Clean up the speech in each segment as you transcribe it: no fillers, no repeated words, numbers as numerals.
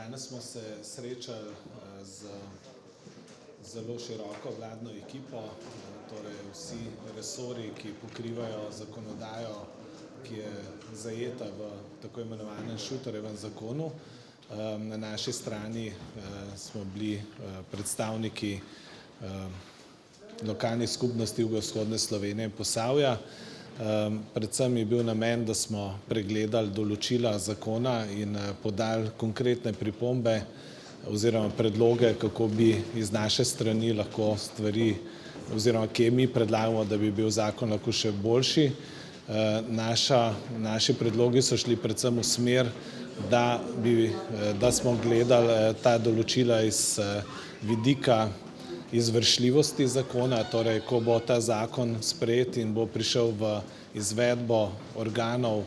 Danes smo se srečali z zelo široko vladno ekipo, torej vsi resorji, ki pokrivajo zakonodajo, ki je zajeta v tako imenovanem Šuterjevem zakonu. Na naši strani smo bili predstavniki lokalnih skupnosti jugovzhodne Slovenije in Posavja. Predvsem je bil namen, da smo pregledali določila zakona in podali konkretne pripombe oziroma predloge, kako bi iz naše strani lahko stvari oziroma kje mi predlagamo, da bi bil zakon lahko še boljši. Naši predlogi so šli predvsem v smer, da smo gledali ta določila iz vidika izvršljivosti zakona, torej ko bo ta zakon sprejet in bo prišel v izvedbo organov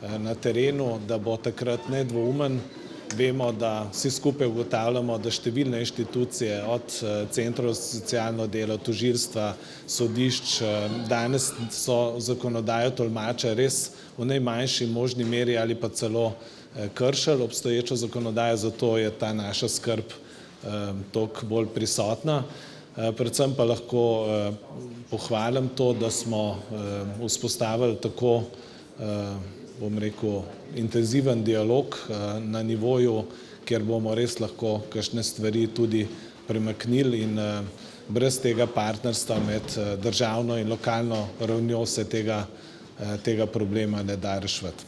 na terenu, da bo takrat nedvoumen. Vemo, da vsi skupaj ugotavljamo, da številne inštitucije od centrov za socialno delo, tožilstva, sodišč danes so zakonodajo tolmače res v najmanjši možni meri ali pa celo kršili obstoječo zakonodajo, zato je ta naša skrb toliko bolj prisotna. Predvsem pa lahko pohvalim to, da smo vzpostavili tako, bom rekel, intenziven dialog na nivoju, kjer bomo res lahko kakšne stvari tudi premaknili in brez tega partnerstva med državno in lokalno ravnjo se tega problema ne da reševati.